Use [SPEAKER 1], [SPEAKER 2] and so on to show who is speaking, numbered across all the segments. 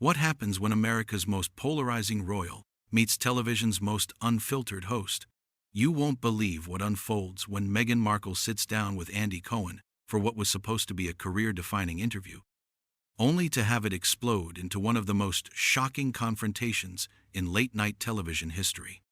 [SPEAKER 1] What happens when America's most polarizing royal meets television's most unfiltered host? You won't believe what unfolds when Meghan Markle sits down with Andy Cohen for what was supposed to be a career-defining interview, only to have it explode into one of the most shocking confrontations in late-night television history.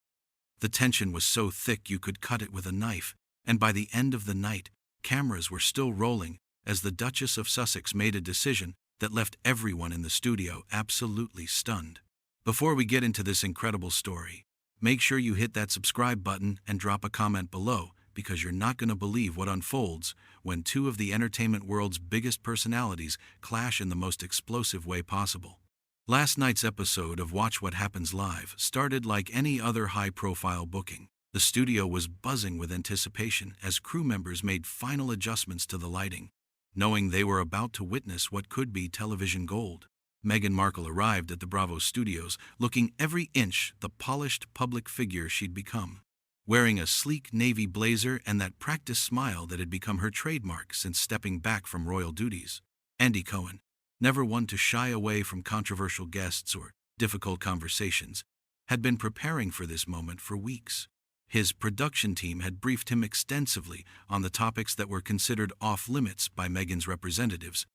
[SPEAKER 1] The tension was so thick you could cut it with a knife, and by the end of the night, cameras were still rolling as the Duchess of Sussex made a decision that left everyone in the studio absolutely stunned. Before we get into this incredible story, make sure you hit that subscribe button and drop a comment below, because you're not going to believe what unfolds when two of the entertainment world's biggest personalities clash in the most explosive way possible. Last night's episode of Watch What Happens Live started like any other high-profile booking. The studio was buzzing with anticipation as crew members made final adjustments to the lighting, knowing they were about to witness what could be television gold. Meghan Markle arrived at the Bravo studios looking every inch the polished public figure she'd become, wearing a sleek navy blazer and that practiced smile that had become her trademark since stepping back from royal duties. Andy Cohen, never one to shy away from controversial guests or difficult conversations, had been preparing for this moment for weeks. His production team had briefed him extensively on the topics that were considered off-limits by Meghan's representatives.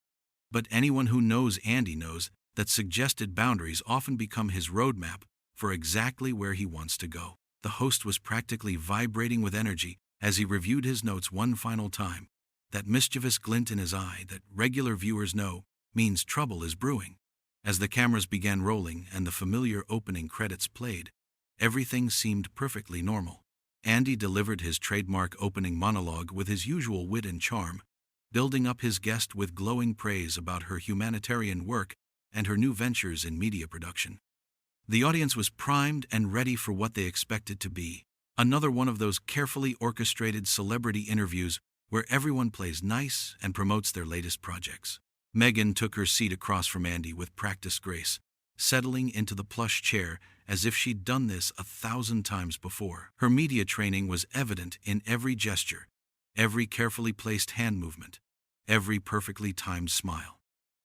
[SPEAKER 1] But anyone who knows Andy knows that suggested boundaries often become his roadmap for exactly where he wants to go. The host was practically vibrating with energy as he reviewed his notes one final time, that mischievous glint in his eye that regular viewers know means trouble is brewing. As the cameras began rolling and the familiar opening credits played, everything seemed perfectly normal. Andy delivered his trademark opening monologue with his usual wit and charm, building up his guest with glowing praise about her humanitarian work and her new ventures in media production. The audience was primed and ready for what they expected to be another one of those carefully orchestrated celebrity interviews where everyone plays nice and promotes their latest projects. Meghan took her seat across from Andy with practiced grace, settling into the plush chair as if she'd done this 1,000 times before. Her media training was evident in every gesture, every carefully placed hand movement, every perfectly timed smile.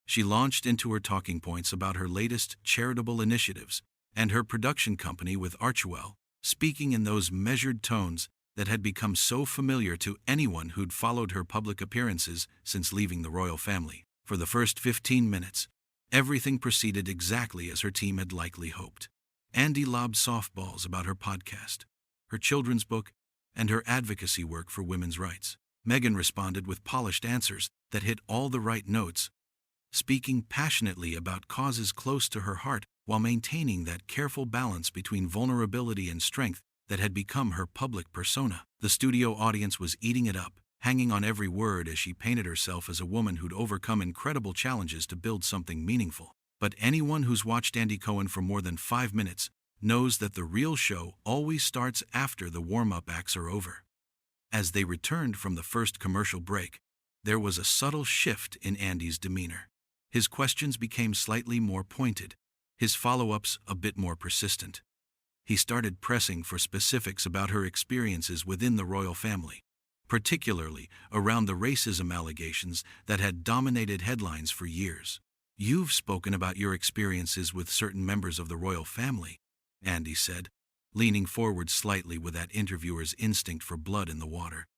[SPEAKER 1] She launched into her talking points about her latest charitable initiatives and her production company with Archewell, speaking in those measured tones that had become so familiar to anyone who'd followed her public appearances since leaving the royal family. For the first 15 minutes, everything proceeded exactly as her team had likely hoped. Andy lobbed softballs about her podcast, her children's book, and her advocacy work for women's rights. Meghan responded with polished answers that hit all the right notes, speaking passionately about causes close to her heart while maintaining that careful balance between vulnerability and strength that had become her public persona. The studio audience was eating it up, hanging on every word as she painted herself as a woman who'd overcome incredible challenges to build something meaningful. But anyone who's watched Andy Cohen for more than 5 minutes knows that the real show always starts after the warm-up acts are over. As they returned from the first commercial break, there was a subtle shift in Andy's demeanor. His questions became slightly more pointed, his follow-ups a bit more persistent. He started pressing for specifics about her experiences within the royal family, particularly around the racism allegations that had dominated headlines for years. "You've spoken about your experiences with certain members of the royal family," Andy said, leaning forward slightly with that interviewer's instinct for blood in the water.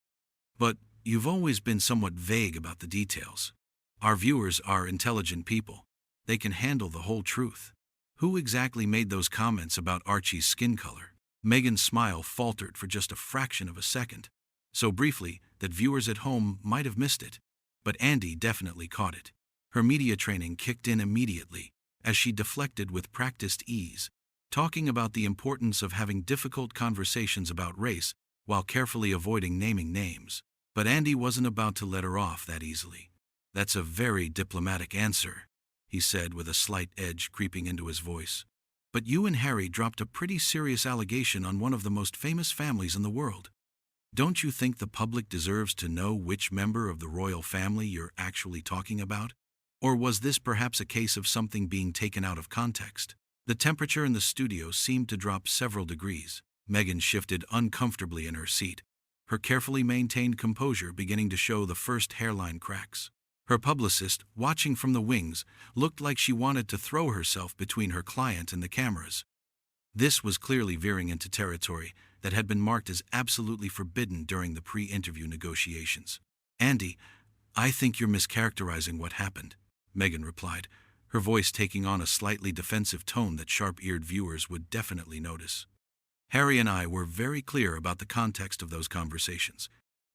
[SPEAKER 1] "But you've always been somewhat vague about the details. Our viewers are intelligent people. They can handle the whole truth. Who exactly made those comments about Archie's skin color?" Meghan's smile faltered for just a fraction of a second, so briefly that viewers at home might have missed it, but Andy definitely caught it. Her media training kicked in immediately as she deflected with practiced ease, talking about the importance of having difficult conversations about race while carefully avoiding naming names. But Andy wasn't about to let her off that easily. "That's a very diplomatic answer," he said with a slight edge creeping into his voice. "But you and Harry dropped a pretty serious allegation on one of the most famous families in the world. Don't you think the public deserves to know which member of the royal family you're actually talking about? Or was this perhaps a case of something being taken out of context?" The temperature in the studio seemed to drop several degrees. Meghan shifted uncomfortably in her seat, her carefully maintained composure beginning to show the first hairline cracks. Her publicist, watching from the wings, looked like she wanted to throw herself between her client and the cameras. This was clearly veering into territory that had been marked as absolutely forbidden during the pre-interview negotiations. "Andy, I think you're mischaracterizing what happened," Meghan replied, her voice taking on a slightly defensive tone that sharp-eared viewers would definitely notice. "Harry and I were very clear about the context of those conversations,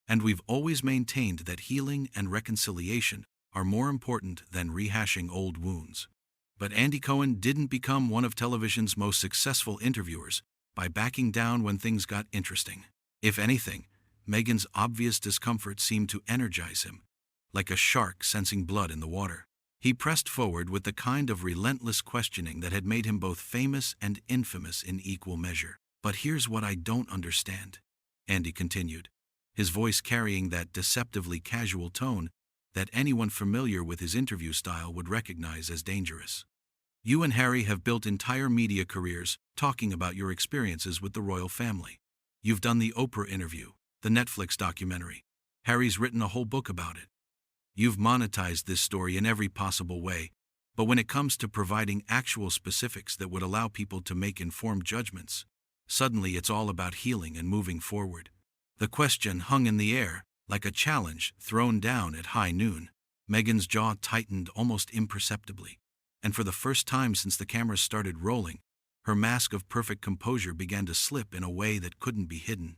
[SPEAKER 1] and we've always maintained that healing and reconciliation are more important than rehashing old wounds." But Andy Cohen didn't become one of television's most successful interviewers by backing down when things got interesting. If anything, Meghan's obvious discomfort seemed to energize him, like a shark sensing blood in the water. He pressed forward with the kind of relentless questioning that had made him both famous and infamous in equal measure. "But here's what I don't understand," Andy continued, his voice carrying that deceptively casual tone that anyone familiar with his interview style would recognize as dangerous. "You and Harry have built entire media careers talking about your experiences with the royal family. You've done the Oprah interview, the Netflix documentary. Harry's written a whole book about it. You've monetized this story in every possible way, but when it comes to providing actual specifics that would allow people to make informed judgments, suddenly it's all about healing and moving forward." The question hung in the air, like a challenge thrown down at high noon. Meghan's jaw tightened almost imperceptibly, and for the first time since the cameras started rolling, her mask of perfect composure began to slip in a way that couldn't be hidden.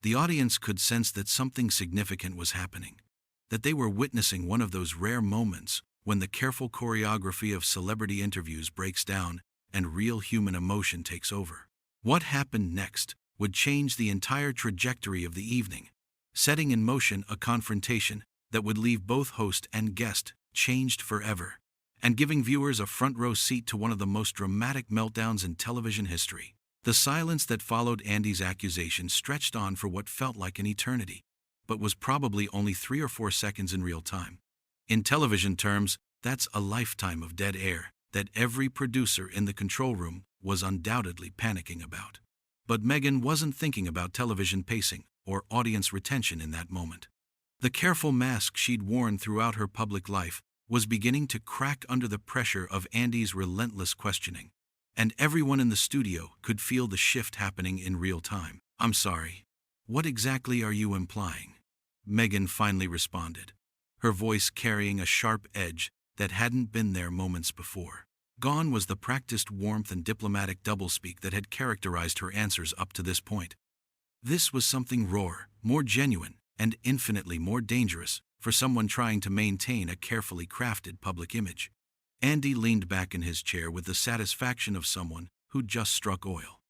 [SPEAKER 1] The audience could sense that something significant was happening, that they were witnessing one of those rare moments when the careful choreography of celebrity interviews breaks down and real human emotion takes over. What happened next would change the entire trajectory of the evening, setting in motion a confrontation that would leave both host and guest changed forever, and giving viewers a front-row seat to one of the most dramatic meltdowns in television history. The silence that followed Andy's accusation stretched on for what felt like an eternity, but was probably only 3 or 4 seconds in real time. In television terms, that's a lifetime of dead air that every producer in the control room was undoubtedly panicking about. But Meghan wasn't thinking about television pacing or audience retention in that moment. The careful mask she'd worn throughout her public life was beginning to crack under the pressure of Andy's relentless questioning, and everyone in the studio could feel the shift happening in real time. "I'm sorry. What exactly are you implying?" Meghan finally responded, her voice carrying a sharp edge that hadn't been there moments before. Gone was the practiced warmth and diplomatic doublespeak that had characterized her answers up to this point. This was something raw, more genuine, and infinitely more dangerous for someone trying to maintain a carefully crafted public image. Andy leaned back in his chair with the satisfaction of someone who'd just struck oil.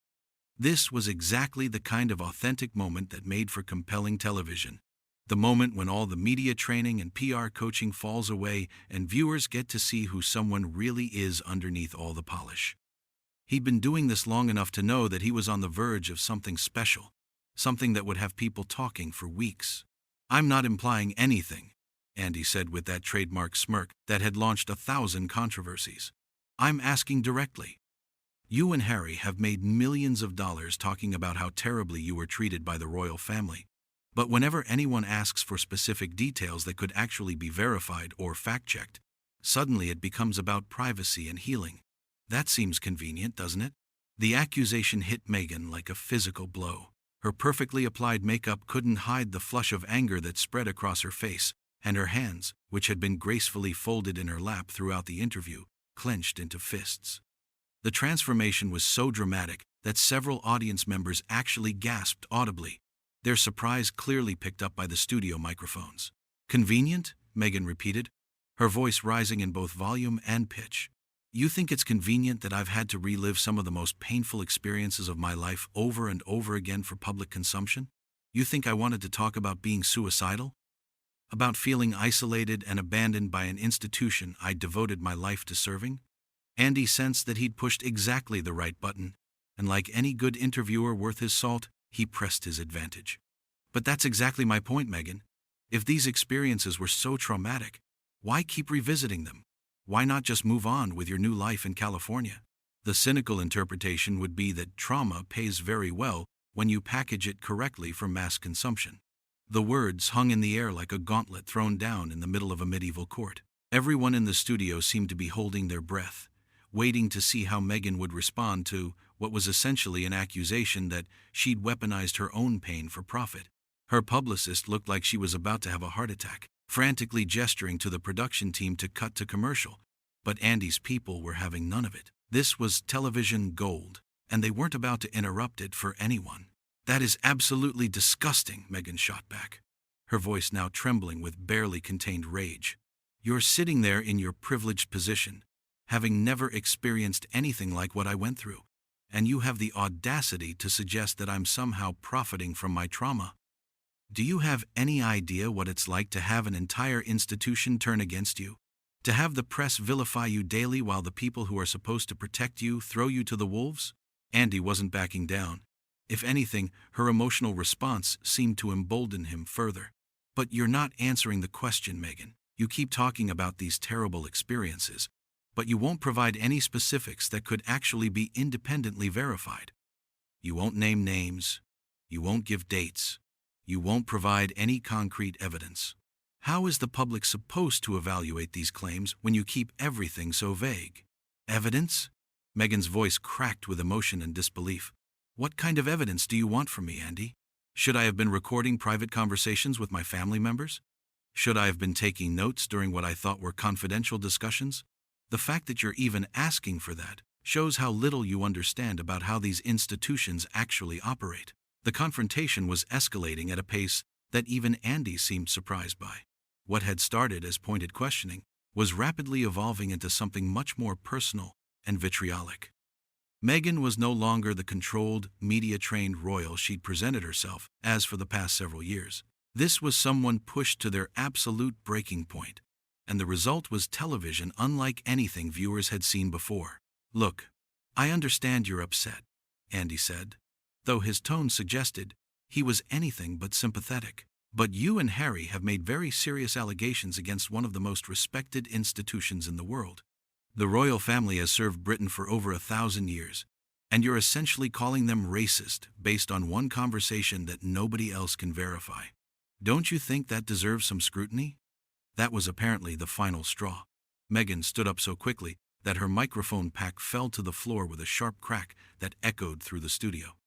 [SPEAKER 1] This was exactly the kind of authentic moment that made for compelling television. The moment when all the media training and PR coaching falls away and viewers get to see who someone really is underneath all the polish. He'd been doing this long enough to know that he was on the verge of something special, something that would have people talking for weeks. "I'm not implying anything," Andy said with that trademark smirk that had launched 1,000 controversies. "I'm asking directly. You and Harry have made millions of dollars talking about how terribly you were treated by the royal family. But whenever anyone asks for specific details that could actually be verified or fact-checked, suddenly it becomes about privacy and healing. That seems convenient, doesn't it?" The accusation hit Meghan like a physical blow. Her perfectly applied makeup couldn't hide the flush of anger that spread across her face, and her hands, which had been gracefully folded in her lap throughout the interview, clenched into fists. The transformation was so dramatic that several audience members actually gasped audibly, their surprise clearly picked up by the studio microphones. "Convenient?" Meghan repeated, her voice rising in both volume and pitch. "You think it's convenient that I've had to relive some of the most painful experiences of my life over and over again for public consumption? You think I wanted to talk about being suicidal? About feeling isolated and abandoned by an institution I devoted my life to serving?" Andy sensed that he'd pushed exactly the right button, and like any good interviewer worth his salt, he pressed his advantage. "But that's exactly my point, Meghan. If these experiences were so traumatic, why keep revisiting them? Why not just move on with your new life in California?" The cynical interpretation would be that trauma pays very well when you package it correctly for mass consumption. The words hung in the air like a gauntlet thrown down in the middle of a medieval court. Everyone in the studio seemed to be holding their breath, waiting to see how Meghan would respond to what was essentially an accusation that she'd weaponized her own pain for profit. Her publicist looked like she was about to have a heart attack, frantically gesturing to the production team to cut to commercial. But Andy's people were having none of it. This was television gold, and they weren't about to interrupt it for anyone. "That is absolutely disgusting," Meghan shot back, her voice now trembling with barely contained rage. "You're sitting there in your privileged position, having never experienced anything like what I went through, and you have the audacity to suggest that I'm somehow profiting from my trauma. Do you have any idea what it's like to have an entire institution turn against you? To have the press vilify you daily while the people who are supposed to protect you throw you to the wolves?" Andy wasn't backing down. If anything, her emotional response seemed to embolden him further. "But you're not answering the question, Meghan. You keep talking about these terrible experiences, but you won't provide any specifics that could actually be independently verified. You won't name names. You won't give dates. You won't provide any concrete evidence. How is the public supposed to evaluate these claims when you keep everything so vague?" "Evidence?" Meghan's voice cracked with emotion and disbelief. "What kind of evidence do you want from me, Andy? Should I have been recording private conversations with my family members? Should I have been taking notes during what I thought were confidential discussions? The fact that you're even asking for that shows how little you understand about how these institutions actually operate." The confrontation was escalating at a pace that even Andy seemed surprised by. What had started as pointed questioning was rapidly evolving into something much more personal and vitriolic. Meghan was no longer the controlled, media-trained royal she'd presented herself as for the past several years. This was someone pushed to their absolute breaking point, and the result was television unlike anything viewers had seen before. "Look, I understand you're upset," Andy said, though his tone suggested he was anything but sympathetic. "But you and Harry have made very serious allegations against one of the most respected institutions in the world. The royal family has served Britain for over 1,000 years, and you're essentially calling them racist based on one conversation that nobody else can verify. Don't you think that deserves some scrutiny?" That was apparently the final straw. Meghan stood up so quickly that her microphone pack fell to the floor with a sharp crack that echoed through the studio.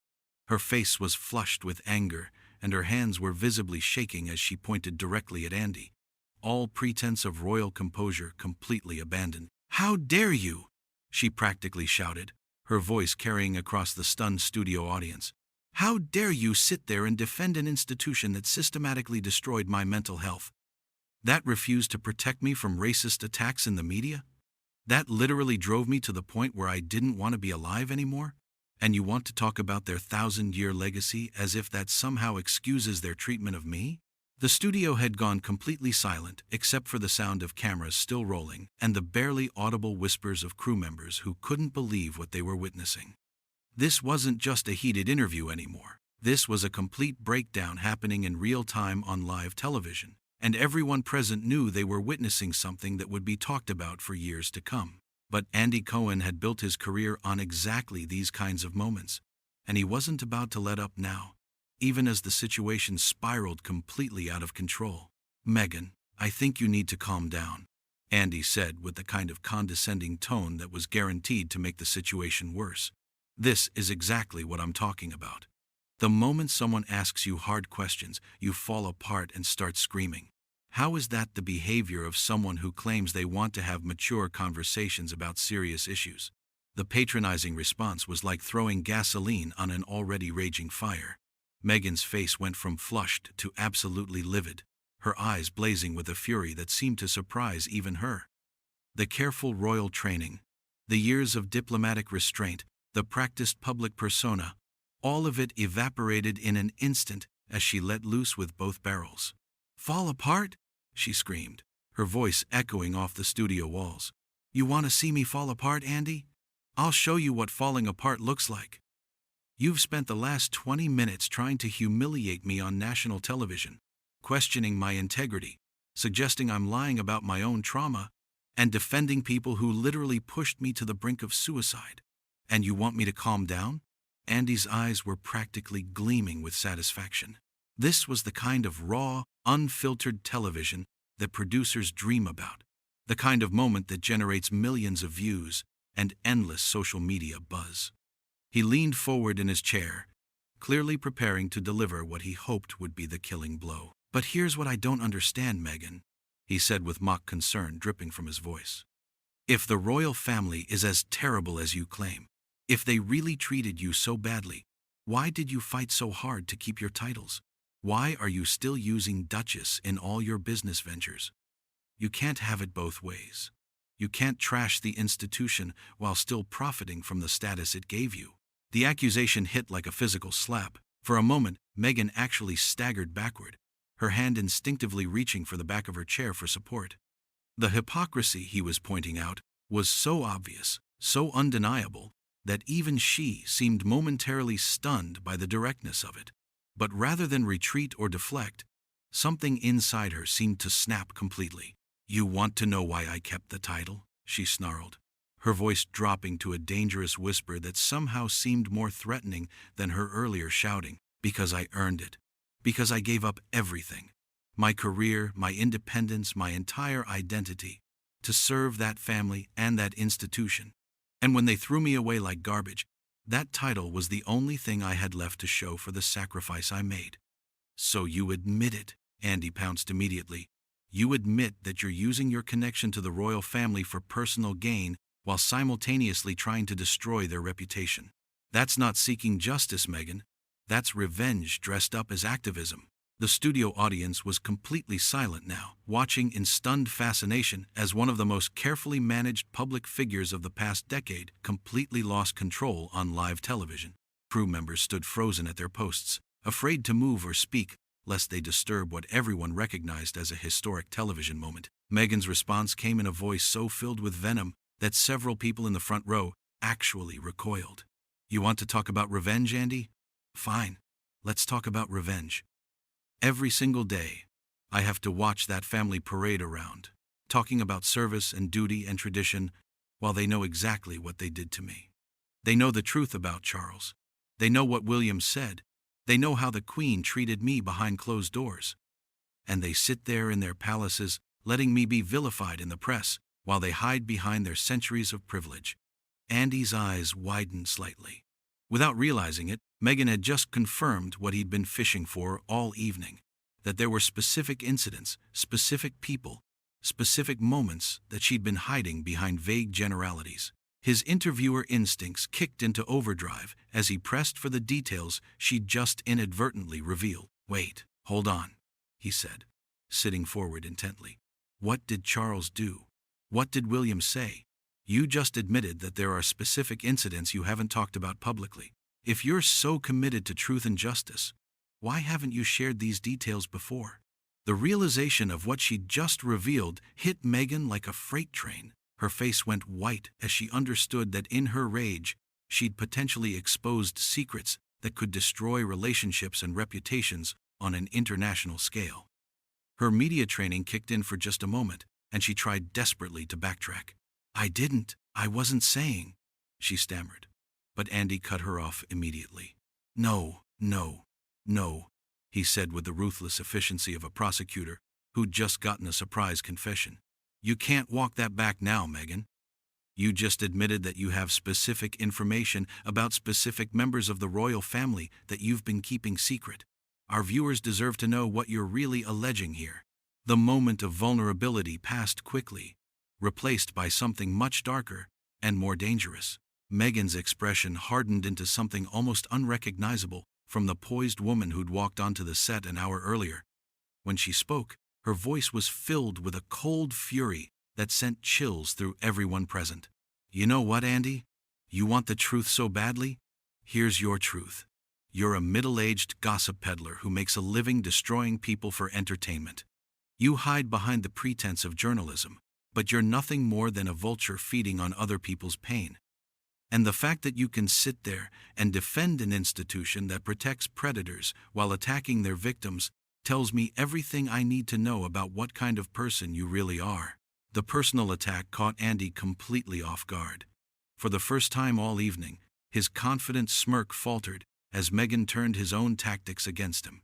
[SPEAKER 1] Her face was flushed with anger, and her hands were visibly shaking as she pointed directly at Andy, all pretense of royal composure completely abandoned. "How dare you?" she practically shouted, her voice carrying across the stunned studio audience. "How dare you sit there and defend an institution that systematically destroyed my mental health? That refused to protect me from racist attacks in the media? That literally drove me to the point where I didn't want to be alive anymore? And you want to talk about their 1,000-year legacy as if that somehow excuses their treatment of me?" The studio had gone completely silent except for the sound of cameras still rolling and the barely audible whispers of crew members who couldn't believe what they were witnessing. This wasn't just a heated interview anymore. This was a complete breakdown happening in real time on live television, and everyone present knew they were witnessing something that would be talked about for years to come. But Andy Cohen had built his career on exactly these kinds of moments, and he wasn't about to let up now, even as the situation spiraled completely out of control. "Meghan, I think you need to calm down," Andy said with the kind of condescending tone that was guaranteed to make the situation worse. "This is exactly what I'm talking about. The moment someone asks you hard questions, you fall apart and start screaming. How is that the behavior of someone who claims they want to have mature conversations about serious issues?" The patronizing response was like throwing gasoline on an already raging fire. Meghan's face went from flushed to absolutely livid, her eyes blazing with a fury that seemed to surprise even her. The careful royal training, the years of diplomatic restraint, the practiced public persona, all of it evaporated in an instant as she let loose with both barrels. "Fall apart?" she screamed, her voice echoing off the studio walls. "You want to see me fall apart, Andy? I'll show you what falling apart looks like. You've spent the last 20 minutes trying to humiliate me on national television, questioning my integrity, suggesting I'm lying about my own trauma, and defending people who literally pushed me to the brink of suicide. And you want me to calm down?" Andy's eyes were practically gleaming with satisfaction. This was the kind of raw, unfiltered television that producers dream about, the kind of moment that generates millions of views and endless social media buzz. He leaned forward in his chair, clearly preparing to deliver what he hoped would be the killing blow. "But here's what I don't understand, Meghan," he said with mock concern dripping from his voice. "If the royal family is as terrible as you claim, if they really treated you so badly, why did you fight so hard to keep your titles? Why are you still using Duchess in all your business ventures? You can't have it both ways. You can't trash the institution while still profiting from the status it gave you." The accusation hit like a physical slap. For a moment, Meghan actually staggered backward, her hand instinctively reaching for the back of her chair for support. The hypocrisy he was pointing out was so obvious, so undeniable, that even she seemed momentarily stunned by the directness of it. But rather than retreat or deflect, something inside her seemed to snap completely. "You want to know why I kept the title?" she snarled, her voice dropping to a dangerous whisper that somehow seemed more threatening than her earlier shouting. "Because I earned it. Because I gave up everything. My career, my independence, my entire identity, to serve that family and that institution. And when they threw me away like garbage, that title was the only thing I had left to show for the sacrifice I made." "So you admit it," Andy pounced immediately. "You admit that you're using your connection to the royal family for personal gain while simultaneously trying to destroy their reputation. That's not seeking justice, Meghan. That's revenge dressed up as activism." The studio audience was completely silent now, watching in stunned fascination as one of the most carefully managed public figures of the past decade completely lost control on live television. Crew members stood frozen at their posts, afraid to move or speak, lest they disturb what everyone recognized as a historic television moment. Meghan's response came in a voice so filled with venom that several people in the front row actually recoiled. "You want to talk about revenge, Andy? Fine, let's talk about revenge. Every single day, I have to watch that family parade around, talking about service and duty and tradition, while they know exactly what they did to me. They know the truth about Charles. They know what William said. They know how the Queen treated me behind closed doors. And they sit there in their palaces, letting me be vilified in the press, while they hide behind their centuries of privilege." Andy's eyes widened slightly. Without realizing it, Meghan had just confirmed what he'd been fishing for all evening, that there were specific incidents, specific people, specific moments that she'd been hiding behind vague generalities. His interviewer instincts kicked into overdrive as he pressed for the details she'd just inadvertently revealed. "Wait, hold on," he said, sitting forward intently. "What did Charles do? What did William say? You just admitted that there are specific incidents you haven't talked about publicly. If you're so committed to truth and justice, why haven't you shared these details before?" The realization of what she'd just revealed hit Meghan like a freight train. Her face went white as she understood that in her rage, she'd potentially exposed secrets that could destroy relationships and reputations on an international scale. Her media training kicked in for just a moment, and she tried desperately to backtrack. I wasn't saying," she stammered. But Andy cut her off immediately. No, he said with the ruthless efficiency of a prosecutor who'd just gotten a surprise confession. "You can't walk that back now, Meghan. You just admitted that you have specific information about specific members of the royal family that you've been keeping secret. Our viewers deserve to know what you're really alleging here." The moment of vulnerability passed quickly, replaced by something much darker and more dangerous. Meghan's expression hardened into something almost unrecognizable from the poised woman who'd walked onto the set an hour earlier. When she spoke, her voice was filled with a cold fury that sent chills through everyone present. "You know what, Andy? You want the truth so badly? Here's your truth. You're a middle-aged gossip peddler who makes a living destroying people for entertainment. You hide behind the pretense of journalism, but you're nothing more than a vulture feeding on other people's pain. And the fact that you can sit there and defend an institution that protects predators while attacking their victims tells me everything I need to know about what kind of person you really are." The personal attack caught Andy completely off guard. For the first time all evening, his confident smirk faltered as Meghan turned his own tactics against him.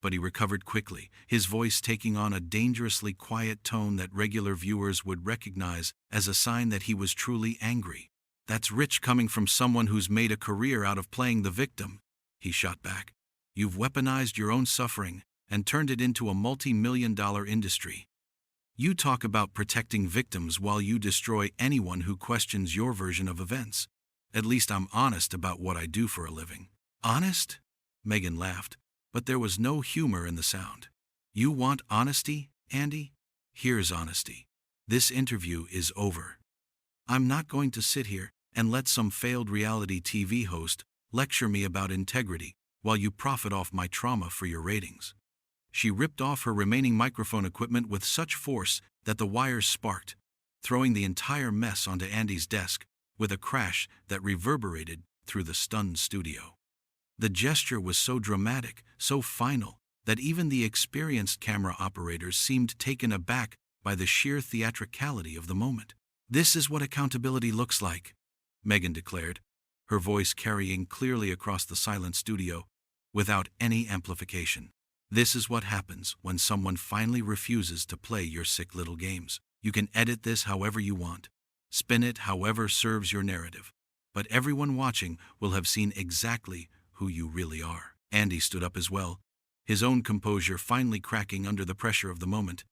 [SPEAKER 1] But he recovered quickly, his voice taking on a dangerously quiet tone that regular viewers would recognize as a sign that he was truly angry. "That's rich coming from someone who's made a career out of playing the victim," he shot back. "You've weaponized your own suffering and turned it into a multi-million-dollar industry. You talk about protecting victims while you destroy anyone who questions your version of events. At least I'm honest about what I do for a living." "Honest?" Meghan laughed, but there was no humor in the sound. "You want honesty, Andy? Here's honesty. This interview is over. I'm not going to sit here and let some failed reality TV host lecture me about integrity while you profit off my trauma for your ratings." She ripped off her remaining microphone equipment with such force that the wires sparked, throwing the entire mess onto Andy's desk with a crash that reverberated through the stunned studio. The gesture was so dramatic, so final, that even the experienced camera operators seemed taken aback by the sheer theatricality of the moment. "This is what accountability looks like," Meghan declared, her voice carrying clearly across the silent studio, without any amplification. "This is what happens when someone finally refuses to play your sick little games. You can edit this however you want, spin it however serves your narrative, but everyone watching will have seen exactly who you really are." Andy stood up as well, his own composure finally cracking under the pressure of the moment.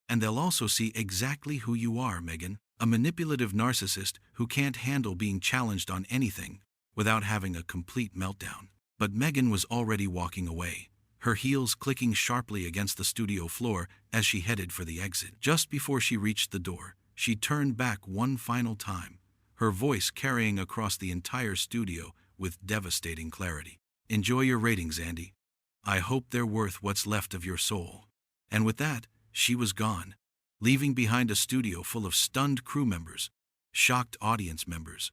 [SPEAKER 1] "And they'll also see exactly who you are, Meghan, a manipulative narcissist who can't handle being challenged on anything without having a complete meltdown." But Meghan was already walking away, her heels clicking sharply against the studio floor as she headed for the exit. Just before she reached the door, she turned back one final time, her voice carrying across the entire studio with devastating clarity. "Enjoy your ratings, Andy. I hope they're worth what's left of your soul." And with that, she was gone, leaving behind a studio full of stunned crew members, shocked audience members,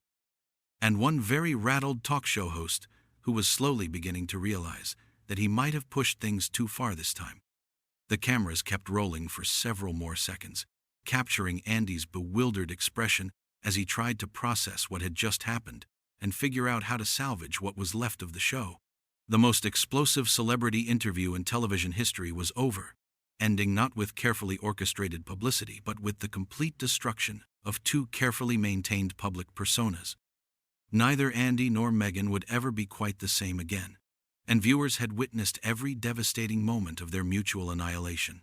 [SPEAKER 1] and one very rattled talk show host who was slowly beginning to realize that he might have pushed things too far this time. The cameras kept rolling for several more seconds, capturing Andy's bewildered expression as he tried to process what had just happened and figure out how to salvage what was left of the show. The most explosive celebrity interview in television history was over, ending not with carefully orchestrated publicity but with the complete destruction of two carefully maintained public personas. Neither Andy nor Meghan would ever be quite the same again, and viewers had witnessed every devastating moment of their mutual annihilation.